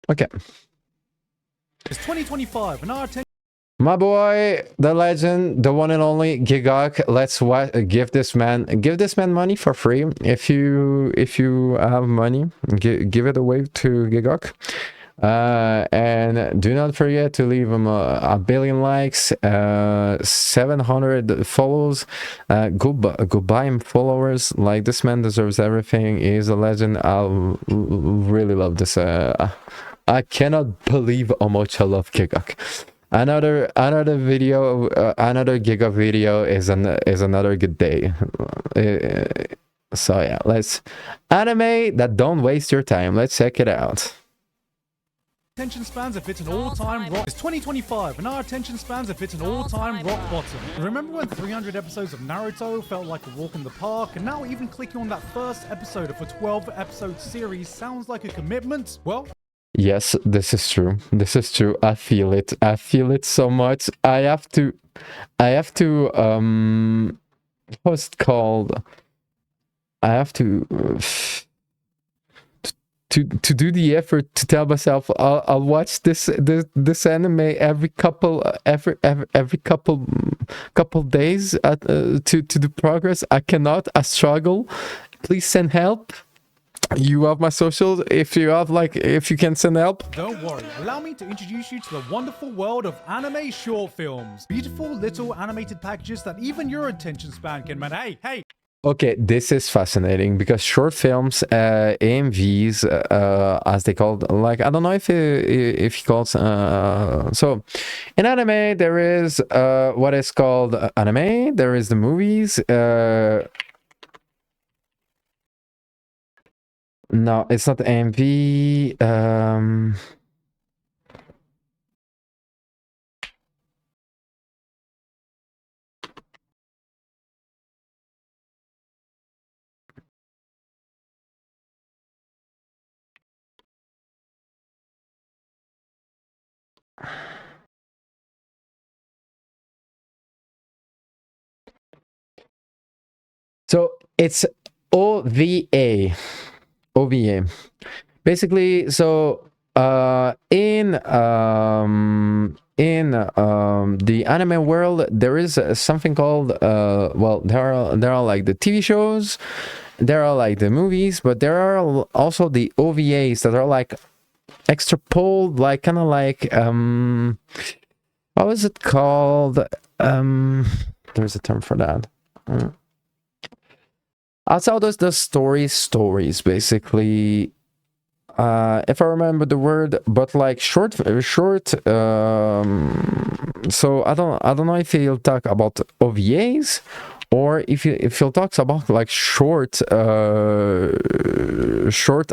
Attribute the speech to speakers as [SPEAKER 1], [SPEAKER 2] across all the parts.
[SPEAKER 1] Okay.
[SPEAKER 2] It's 2025 and our attention
[SPEAKER 1] My boy, the legend, the one and only Gigok. Let's give this man money for free. If you have money, give it away to Gigok. And do not forget to leave him a billion likes, 700 follows. Go buy him followers. Like, this man deserves everything. He's a legend. I really love this. I cannot believe how much I love Gigok. Another video, another Giga video is another good day. So yeah, let's anime that don't waste your time. Let's check it out.
[SPEAKER 2] attention spans have hit an all-time rock. It's 2025 and our attention spans have hit an all-time rock bottom. Remember when 300 episodes of Naruto felt like a walk in the park, and now even clicking on that first episode of a 12-episode series sounds like a commitment? Well,
[SPEAKER 1] yes, this is true. This is true. I feel it. I feel it so much. I have to what's it called? I have to do the effort to tell myself I'll watch this anime every couple days to do progress. I cannot. I struggle. Please send help. You have my socials. If you can send help.
[SPEAKER 2] Don't worry, allow me to introduce you to the wonderful world of anime short films. Beautiful little animated packages that even your attention span can man. Hey!
[SPEAKER 1] Okay, this is fascinating because short films, AMVs, as they called, like, I don't know if you call it, so in anime there is what is called anime. There is the movies. No, it's not AMV. So it's OVA. Basically, so in the anime world, there is something called well, there are like the TV shows, there are like the movies, but there are also the OVAs that are like extrapoled, like kind of like how is it called? There's a term for that. Outside of the stories basically, if I remember the word, but like short. So I don't know if he'll talk about OVAs or if he'll talk about like short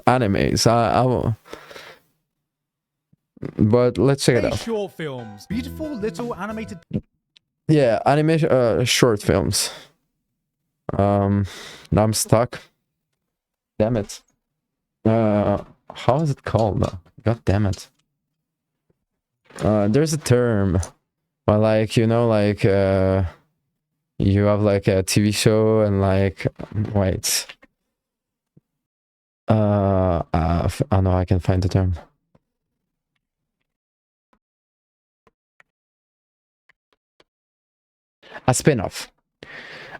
[SPEAKER 1] animes. I will. But let's check it out.
[SPEAKER 2] Short films, beautiful little animated.
[SPEAKER 1] Yeah, animation short films. Now I'm stuck. Damn it. How is it called? God damn it. There's a term. But like, you know, like you have like a TV show and like wait. I know I can find the term. A spin-off.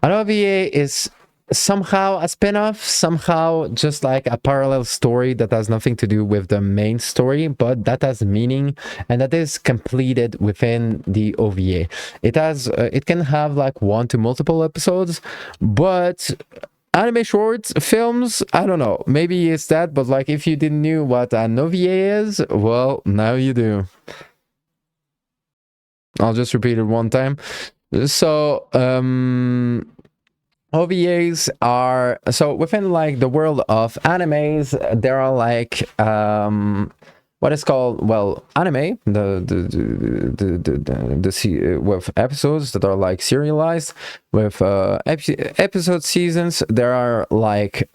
[SPEAKER 1] An OVA is somehow a spin-off, somehow just like a parallel story that has nothing to do with the main story, but that has meaning and that is completed within the OVA. It has it can have like 1 to multiple episodes, but anime short films, I don't know, maybe it's that, but like if you didn't know what an OVA is, well, now you do. I'll just repeat it one time. So OVAs are, so within like the world of animes, there are like what is called, well, anime, with episodes that are like serialized with episode seasons. There are like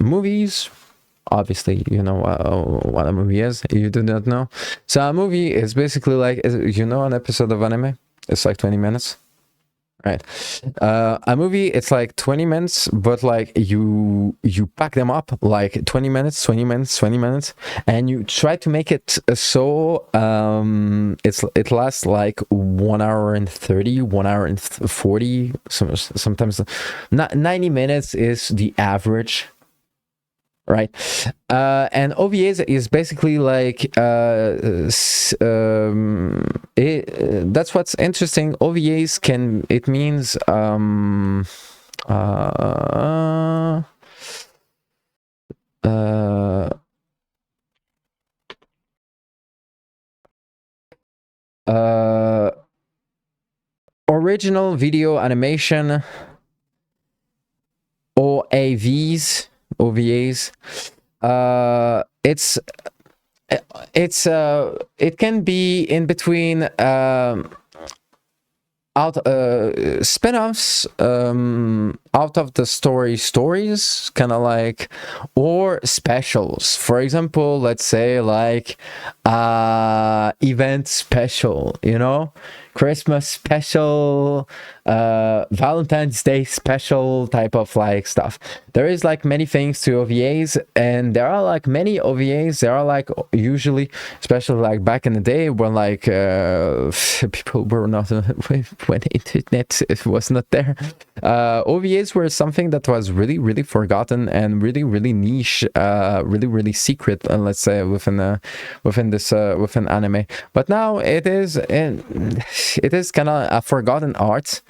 [SPEAKER 1] movies. Obviously, you know what a movie is. You do not know. So a movie is basically like, you know, an episode of anime. It's like 20 minutes. right? A movie, it's like 20 minutes, but like you pack them up like 20 minutes, 20 minutes, 20 minutes, and you try to make it so it lasts like 1 hour and 30, 1 hour and 40, sometimes 90 minutes is the average, right? And OVAs is basically like that's what's interesting. OVAs it means original video animation, OAVs, OVAs. It can be in between spin-offs out of the stories, kind of like, or specials. For example, let's say like event special, you know, Christmas special, Valentine's Day special type of like stuff. There is like many things to OVAs, and there are like many OVAs. There are like usually, especially like back in the day when like people were not when internet was not there. OVAs were something that was really forgotten and really niche, really secret, let's say within anime. But now it is kind of a forgotten art,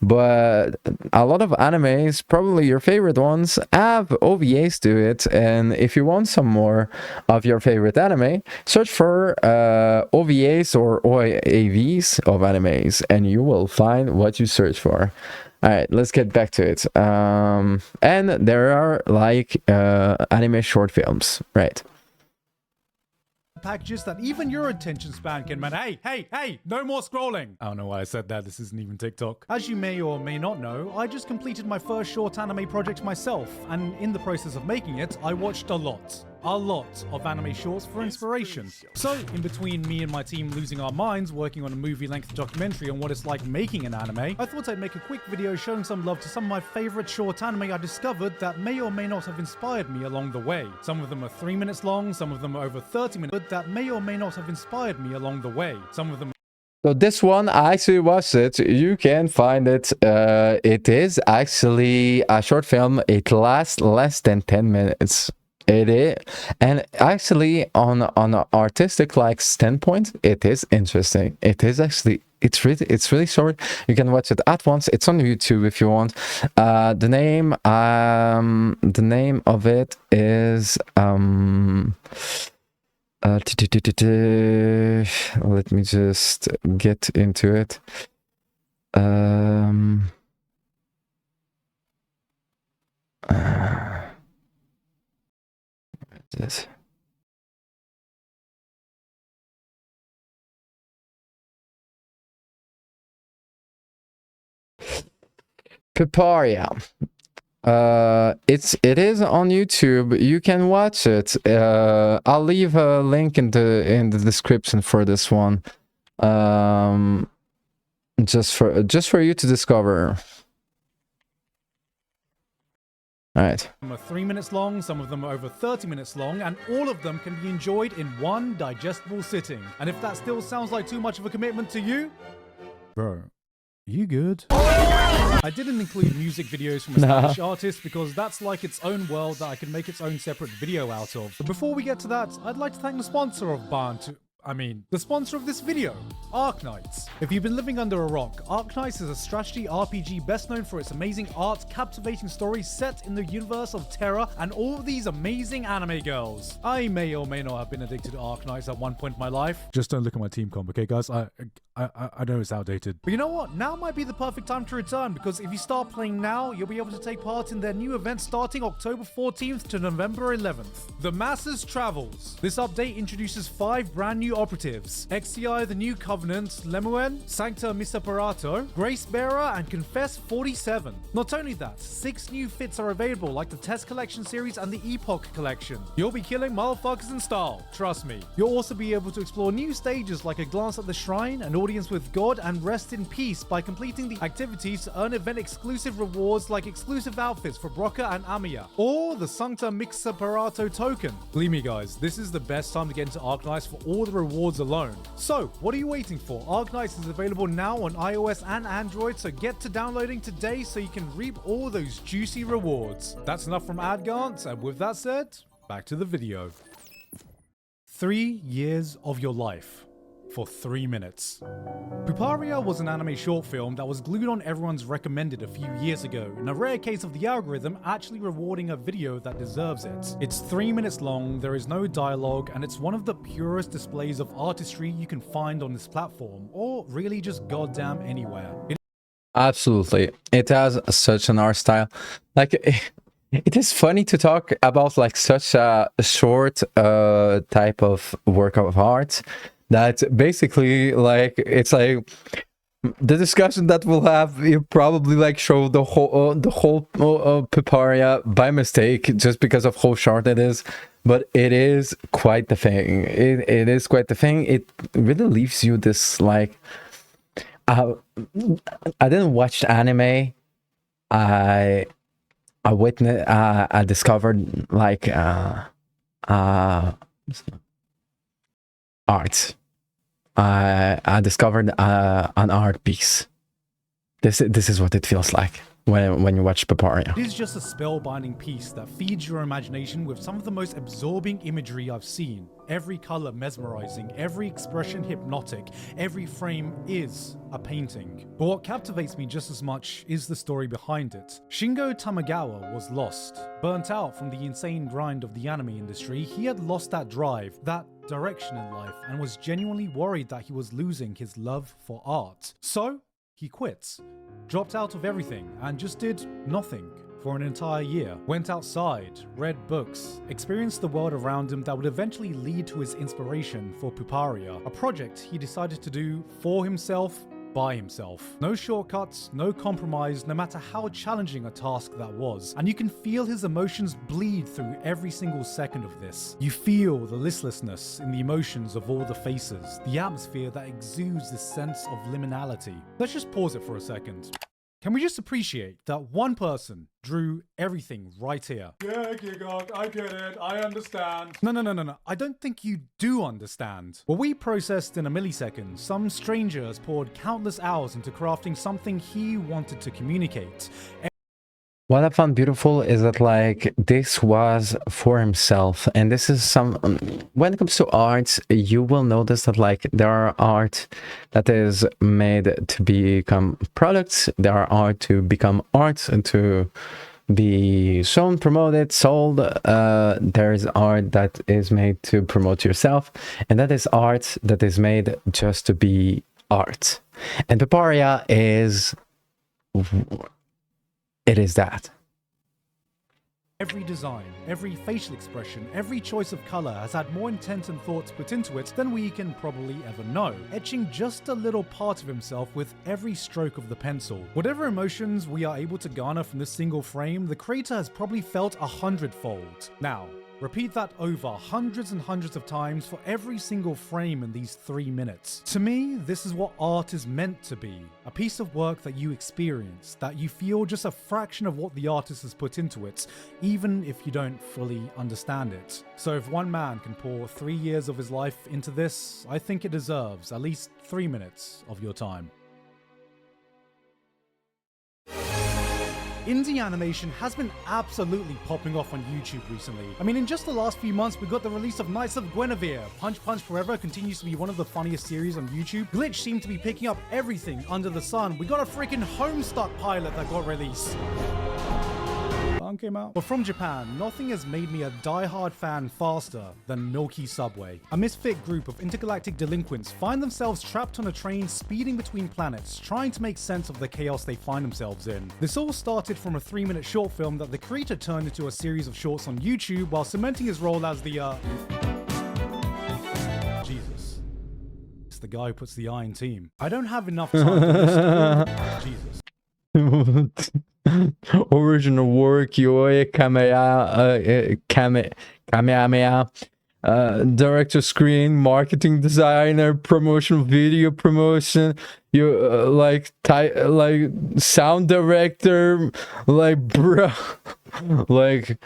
[SPEAKER 1] but a lot of animes, probably your favorite ones, have OVAs to it. And if you want some more of your favorite anime, search for OVAs or OAVs of animes, and you will find what you search for. All right, let's get back to it. And there are like anime short films, right?
[SPEAKER 2] Packages that even your attention span can man. Hey, no more scrolling. I don't know why I said that. This isn't even TikTok. As you may or may not know, I just completed my first short anime project myself, and in the process of making it, I watched a lot of anime shorts for inspiration. So, in between me and my team losing our minds working on a movie-length documentary on what it's like making an anime, I thought I'd make a quick video showing some love to some of my favorite short anime I discovered that may or may not have inspired me along the way. Some of them are 3 minutes long, some of them are over 30 minutes, that may or may not have inspired me along the way. Some of them.
[SPEAKER 1] So this one, I actually watched it. You can find it. It is actually a short film. It lasts less than 10 minutes. It is, and actually on an artistic like standpoint, it is interesting. It is actually, it's really short. You can watch it at once. It's on YouTube if you want. The name of it is let me just get into it. This. Paparia. It is on YouTube. You can watch it. I'll leave a link in the description for this one. Just for you to discover. All right.
[SPEAKER 2] Some are 3 minutes long, some of them are over 30 minutes long, and all of them can be enjoyed in one digestible sitting. And if that still sounds like too much of a commitment to you, bro, you good? I didn't include music videos from a Spanish artist because that's like its own world that I can make its own separate video out of. But before we get to that, I'd like to thank the sponsor of the sponsor of this video, Arknights. If you've been living under a rock, Arknights is a strategy RPG best known for its amazing art, captivating stories set in the universe of Terra, and all of these amazing anime girls. I may or may not have been addicted to Arknights at one point in my life. Just don't look at my team comp, okay guys? I know it's outdated. But you know what? Now might be the perfect time to return, because if you start playing now, you'll be able to take part in their new event starting October 14th to November 11th. The Masses Travels. This update introduces 5 brand new operatives: XCI the New Covenant, Lemuen, Sancta Misaparato, Grace Bearer, and Confess 47. Not only that, 6 new fits are available, like the Test Collection series and the Epoch Collection. You'll be killing motherfuckers in style, trust me. You'll also be able to explore new stages like a glance at the shrine, and audience with God and rest in peace by completing the activities to earn event-exclusive rewards like exclusive outfits for Broca and Amiya, or the Sancta Mixaparato token. Believe me guys, this is the best time to get into Arknights for all the rewards alone. So, what are you waiting for? Arknights is available now on iOS and Android, so get to downloading today so you can reap all those juicy rewards. That's enough from AdGant, and with that said, back to the video. 3 years of your life for 3 minutes. Puparia was an anime short film that was glued on everyone's recommended a few years ago, in a rare case of the algorithm actually rewarding a video that deserves it. It's 3 minutes long, there is no dialogue, and it's one of the purest displays of artistry you can find on this platform, or really just goddamn anywhere.
[SPEAKER 1] Absolutely. It has such an art style. Like, it is funny to talk about like such a short type of work of art that basically like it's like the discussion that we'll have, you probably like show the whole Puparia by mistake just because of how short it is, but it is quite the thing. It is quite the thing. It really leaves you this like I didn't watch anime. I witnessed, I discovered like art. I discovered an art piece. This is what it feels like when you watch Puparia.
[SPEAKER 2] It is just a spellbinding piece that feeds your imagination with some of the most absorbing imagery I've seen. Every color mesmerizing, every expression hypnotic, every frame is a painting. But what captivates me just as much is the story behind it. Shingo Tamagawa was lost. Burnt out from the insane grind of the anime industry, he had lost that drive, that direction in life, and was genuinely worried that he was losing his love for art. So, he quits, dropped out of everything, and just did nothing for an entire year. Went outside, read books, experienced the world around him that would eventually lead to his inspiration for Puparia, a project he decided to do for himself, by himself. No shortcuts, no compromise, no matter how challenging a task that was. And you can feel his emotions bleed through every single second of this. You feel the listlessness in the emotions of all the faces, the atmosphere that exudes this sense of liminality. Let's just pause it for a second. Can we just appreciate that one person drew everything right here? Yeah, Gigok, I get it, I understand. No. I don't think you do understand. What we processed in a millisecond, some stranger has poured countless hours into crafting something he wanted to communicate.
[SPEAKER 1] What I found beautiful is that like this was for himself, and this is some when it comes to art, you will notice that like there are art that is made to become products, there are art to become art and to be shown, promoted, sold. There is art that is made to promote yourself, and that is art that is made just to be art. And Puparia is it is that.
[SPEAKER 2] Every design, every facial expression, every choice of color has had more intent and thoughts put into it than we can probably ever know, etching just a little part of himself with every stroke of the pencil. Whatever emotions we are able to garner from this single frame, the creator has probably felt 100-fold. Now, repeat that over hundreds and hundreds of times for every single frame in these 3 minutes. To me, this is what art is meant to be. A piece of work that you experience, that you feel just a fraction of what the artist has put into it, even if you don't fully understand it. So if one man can pour 3 years of his life into this, I think it deserves at least 3 minutes of your time. Indie animation has been absolutely popping off on YouTube recently. I mean, in just the last few months, we got the release of Knights of Guinevere. Punch Punch Forever continues to be one of the funniest series on YouTube. Glitch seemed to be picking up everything under the sun. We got a freaking Homestuck pilot that got released. Came out. But from Japan, nothing has made me a die-hard fan faster than Milky Subway. A misfit group of intergalactic delinquents find themselves trapped on a train speeding between planets, trying to make sense of the chaos they find themselves in. This all started from a 3-minute short film that the creator turned into a series of shorts on YouTube while cementing his role as the Jesus. It's the guy who puts the I in team. I don't have enough time to list Jesus.
[SPEAKER 1] Original work, Yoi, Kamehameha. director, screen, marketing designer, promotion, video promotion, you like sound director, like bro, like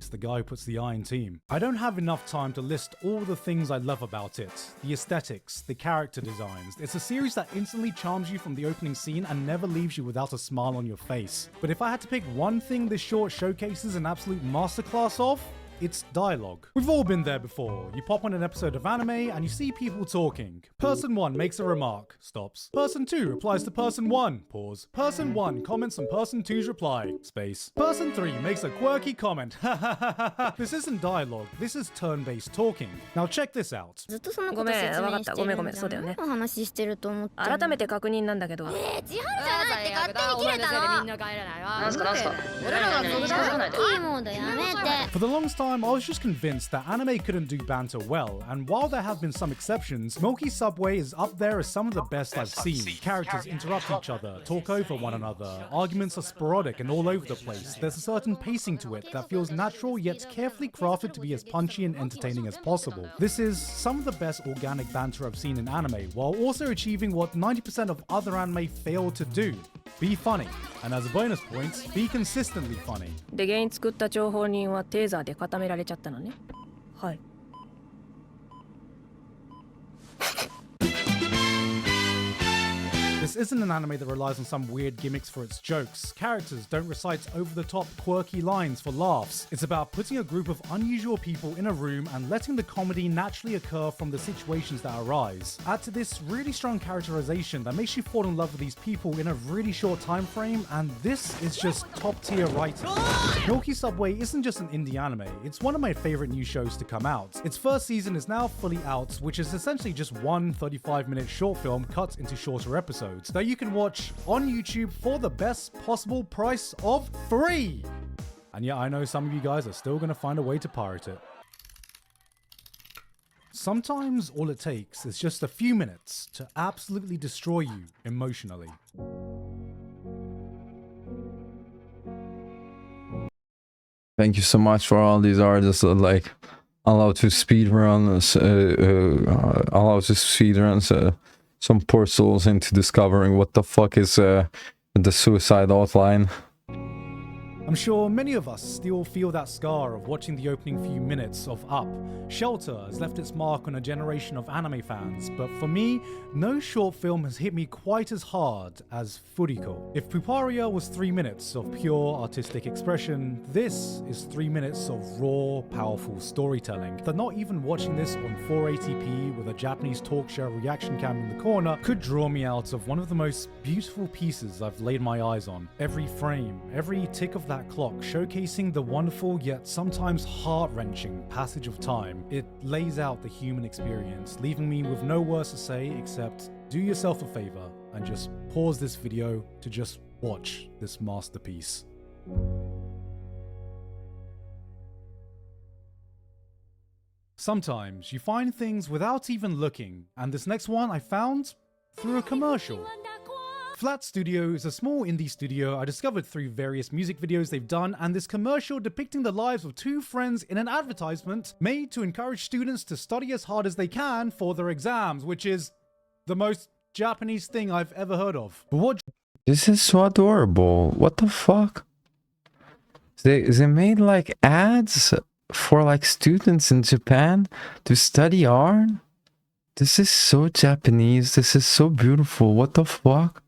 [SPEAKER 2] It's the guy who puts the eye in team. I don't have enough time to list all the things I love about it. The aesthetics, the character designs. It's a series that instantly charms you from the opening scene and never leaves you without a smile on your face. But if I had to pick one thing this short showcases an absolute masterclass of, it's dialogue. We've all been there before. You pop on an episode of anime and you see people talking. Person 1 makes a remark, stops. Person 2 replies to person 1, pause. Person 1 comments on person 2's reply, space. Person 3 makes a quirky comment, ha ha ha ha ha. This isn't dialogue, this is turn-based talking. Now check this out.
[SPEAKER 3] ずっとそのこと説明してるんじゃん。
[SPEAKER 4] ごめん、わかった。ごめん、そうだよね。
[SPEAKER 3] 何の話してると思ってんの。
[SPEAKER 4] 改めて確認なんだけど。
[SPEAKER 3] 千春じゃないって勝手に切れたの。
[SPEAKER 4] なんすかなんすか。
[SPEAKER 3] 俺らが飛ぶだ。いいモードやめて。
[SPEAKER 2] For the longest time, I was just convinced that anime couldn't do banter well, and while there have been some exceptions, Milky Subway is up there as some of the best I've seen. Characters interrupt each other, talk over one another, arguments are sporadic and all over the place. There's a certain pacing to it that feels natural yet carefully crafted to be as punchy and entertaining as possible. This is some of the best organic banter I've seen in anime, while also achieving what 90% of other anime fail to do. Be funny, and as a bonus point, be consistently funny.
[SPEAKER 4] で、原因作った張本人はテーザーで固められちゃったのね。はい。
[SPEAKER 2] This isn't an anime that relies on some weird gimmicks for its jokes. Characters don't recite over-the-top, quirky lines for laughs. It's about putting a group of unusual people in a room and letting the comedy naturally occur from the situations that arise. Add to this really strong characterization that makes you fall in love with these people in a really short time frame, and this is just top-tier writing. Milky Subway isn't just an indie anime, it's one of my favorite new shows to come out. Its first season is now fully out, which is essentially just one 35-minute short film cut into shorter episodes that you can watch on YouTube for the best possible price of free. And yeah, I know some of you guys are still going to find a way to pirate it. Sometimes all it takes is just a few minutes to absolutely destroy you emotionally.
[SPEAKER 1] thank you so much for all these artists that like allow to speedrun some poor souls into discovering what the fuck is the suicide outline.
[SPEAKER 2] I'm sure many of us still feel that scar of watching the opening few minutes of Up. Shelter has left its mark on a generation of anime fans, but for me, no short film has hit me quite as hard as Furiko. If Puparia was 3 minutes of pure artistic expression, this is 3 minutes of raw, powerful storytelling. That not even watching this on 480p with a Japanese talk show reaction cam in the corner could draw me out of one of the most beautiful pieces I've laid my eyes on. Every frame, every tick of that clock showcasing the wonderful yet sometimes heart-wrenching passage of time. It lays out the human experience, leaving me with no words to say except do yourself a favor and just pause this video to just watch this masterpiece. Sometimes you find things without even looking, and this next one I found through a commercial. Flat Studio is a small indie studio I discovered through various music videos they've done, and this commercial depicting the lives of two friends in an advertisement made to encourage students to study as hard as they can for their exams, which is the most Japanese thing I've ever heard of. But what...
[SPEAKER 1] This is so adorable. What the fuck? They made like ads for like students in Japan to study art? This is so Japanese. This is so beautiful. What the fuck?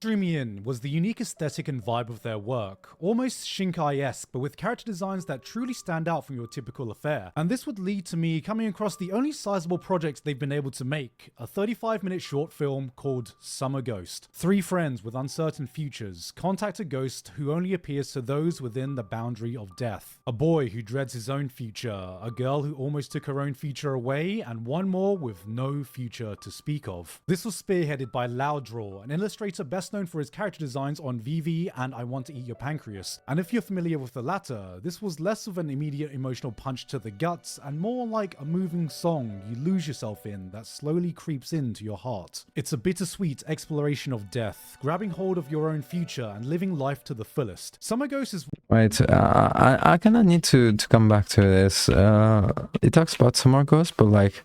[SPEAKER 2] drew me in was the unique aesthetic and vibe of their work, almost Shinkai-esque, but with character designs that truly stand out from your typical affair. And this would lead to me coming across the only sizable project they've been able to make, a 35-minute short film called Summer Ghost. Three friends with uncertain futures contact a ghost who only appears to those within the boundary of death. A boy who dreads his own future, a girl who almost took her own future away, and one more with no future to speak of. This was spearheaded by Louddraw, an illustrator best best known for his character designs on VV and I Want to Eat Your Pancreas. And if you're familiar with the latter, this was less of an immediate emotional punch to the guts and more like a moving song you lose yourself in that slowly creeps into your heart. It's a bittersweet exploration of death, grabbing hold of your own future and living life to the fullest. Summer Ghost is...
[SPEAKER 1] Wait, I kind of need to come back to this. It talks about Summer Ghost, but like...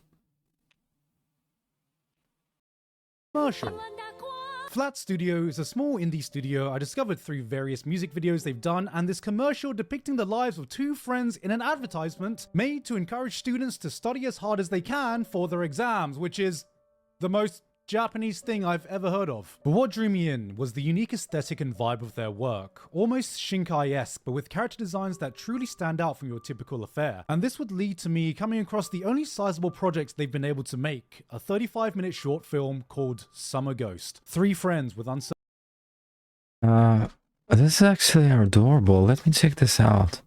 [SPEAKER 2] commercial. Flat Studio is a small indie studio I discovered through various music videos they've done, and this commercial depicting the lives of two friends in an advertisement made to encourage students to study as hard as they can for their exams, which is the most Japanese thing I've ever heard of. But what drew me in was the unique aesthetic and vibe of their work, almost Shinkai-esque, but with character designs that truly stand out from your typical affair. And this would lead to me coming across the only sizable project they've been able to make, a 35-minute short film called Summer Ghost. Three friends with uncertain...
[SPEAKER 1] This is actually adorable. Let me check this out.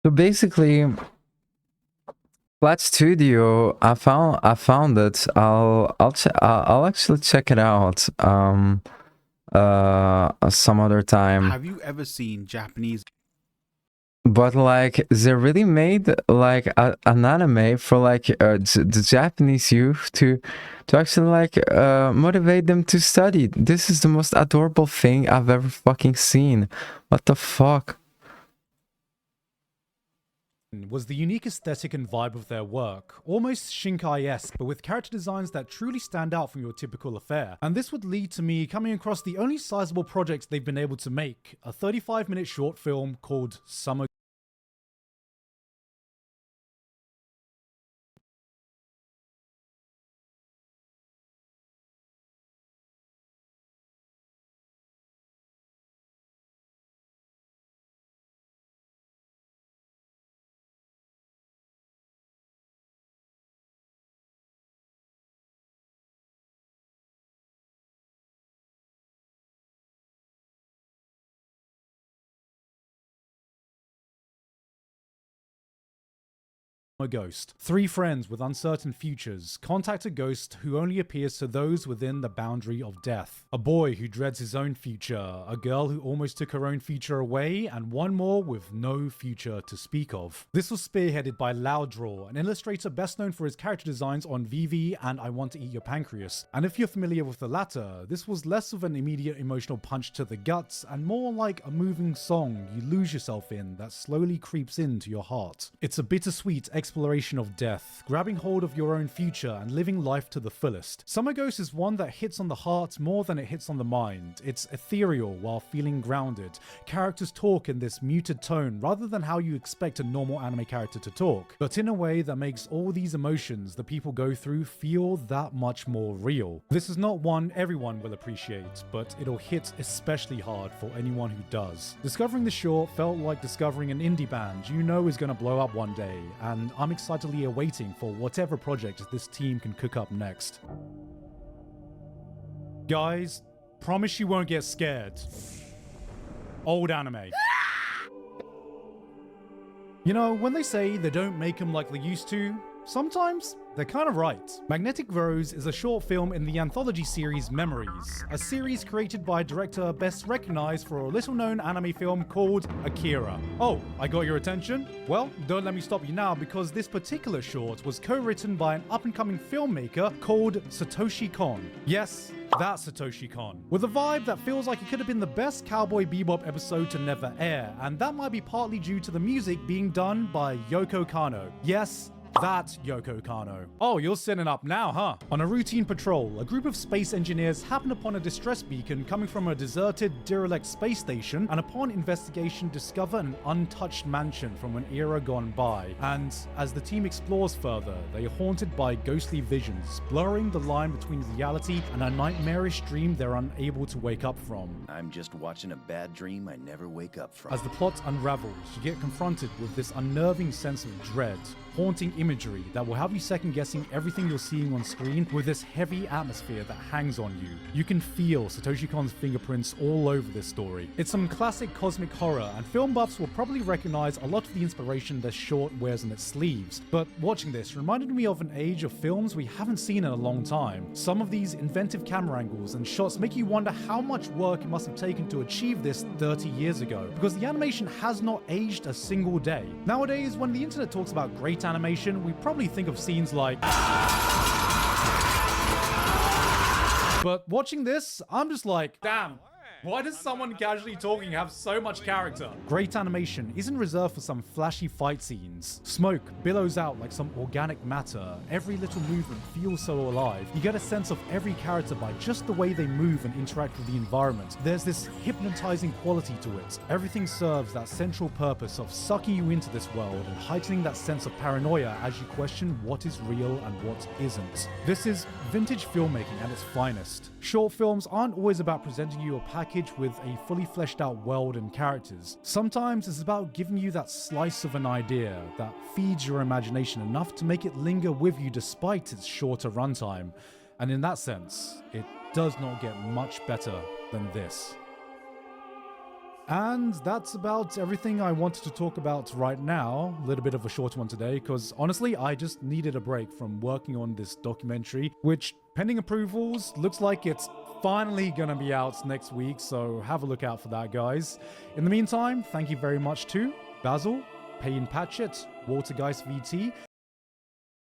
[SPEAKER 1] So basically, Flat Studio, I found it. I'll actually check it out some other time.
[SPEAKER 5] Have you ever seen Japanese?
[SPEAKER 1] But like they really made like an anime for like the Japanese youth to actually like motivate them to study. This is the most adorable thing I've ever fucking seen. What the fuck?
[SPEAKER 2] Was the unique aesthetic and vibe of their work, almost Shinkai-esque, but with character designs that truly stand out from your typical affair. And this would lead to me coming across the only sizable project they've been able to make, a 35-minute short film called Summer Ghost. Three friends with uncertain futures contact a ghost who only appears to those within the boundary of death. A boy who dreads his own future, a girl who almost took her own future away, and one more with no future to speak of. This was spearheaded by Louddraw, an illustrator best known for his character designs on VV and I Want to Eat Your Pancreas. And if you're familiar with the latter, this was less of an immediate emotional punch to the guts and more like a moving song you lose yourself in that slowly creeps into your heart. It's a bittersweet exploration of death, grabbing hold of your own future and living life to the fullest. Summer Ghost is one that hits on the heart more than it hits on the mind. It's ethereal while feeling grounded. Characters talk in this muted tone rather than how you expect a normal anime character to talk, but in a way that makes all these emotions the people go through feel that much more real. This is not one everyone will appreciate, but it'll hit especially hard for anyone who does. Discovering the short felt like discovering an indie band you know is going to blow up one day, and I'm excitedly awaiting for whatever project this team can cook up next. Guys, promise you won't get scared. Old anime. You know, when they say they don't make them like they used to, sometimes they're kind of right. Magnetic Rose is a short film in the anthology series Memories, a series created by a director best recognized for a little-known anime film called Akira. Oh, I got your attention? Well, don't let me stop you now, because this particular short was co-written by an up-and-coming filmmaker called Satoshi Kon. Yes, that's Satoshi Kon. With a vibe that feels like it could have been the best Cowboy Bebop episode to never air, and that might be partly due to the music being done by Yoko Kanno. Yes, That's Yoko Kanno. Oh, you're sitting up now, huh? On a routine patrol, a group of space engineers happen upon a distress beacon coming from a deserted, derelict space station, and upon investigation discover an untouched mansion from an era gone by. And as the team explores further, they are haunted by ghostly visions, blurring the line between reality and a nightmarish dream they're unable to wake up from.
[SPEAKER 6] I'm just watching a bad dream I never wake up from.
[SPEAKER 2] As the plot unravels, you get confronted with this unnerving sense of dread, haunting imagery that will have you second-guessing everything you're seeing on screen with this heavy atmosphere that hangs on you. You can feel Satoshi Kon's fingerprints all over this story. It's some classic cosmic horror, and film buffs will probably recognize a lot of the inspiration this short wears on its sleeves. But watching this reminded me of an age of films we haven't seen in a long time. Some of these inventive camera angles and shots make you wonder how much work it must have taken to achieve this 30 years ago, because the animation has not aged a single day. Nowadays, when the internet talks about great animation, we probably think of scenes like... But watching this, I'm just like, damn, why does someone casually talking have so much character? Great animation isn't reserved for some flashy fight scenes. Smoke billows out like some organic matter. Every little movement feels so alive. You get a sense of every character by just the way they move and interact with the environment. There's this hypnotizing quality to it. Everything serves that central purpose of sucking you into this world and heightening that sense of paranoia as you question what is real and what isn't. This is vintage filmmaking at its finest. Short films aren't always about presenting you a package with a fully fleshed out world and characters. Sometimes it's about giving you that slice of an idea that feeds your imagination enough to make it linger with you despite its shorter runtime. And in that sense, it does not get much better than this. And that's about everything I wanted to talk about right now. A little bit of a short one today, because honestly, I just needed a break from working on this documentary, which, pending approvals, looks like it's finally gonna be out next week, so have a look out for that, guys. In the meantime, thank you very much to Basil, Payne Patchett, Waltergeist VT.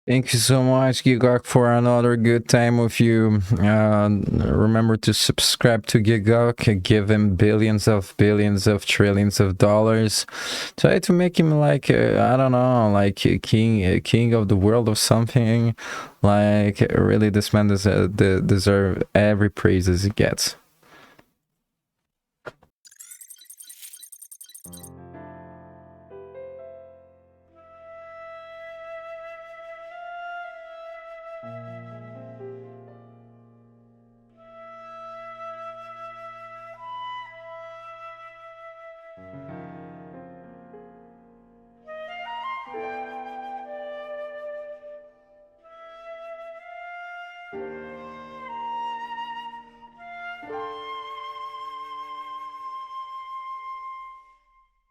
[SPEAKER 1] Thank you so much, Gigok, for another good time with you. Remember to subscribe to Gigok, give him billions of trillions of dollars. Try to make him like, I don't know, like a king of the world or something. Like, really, this man deserves every praises he gets.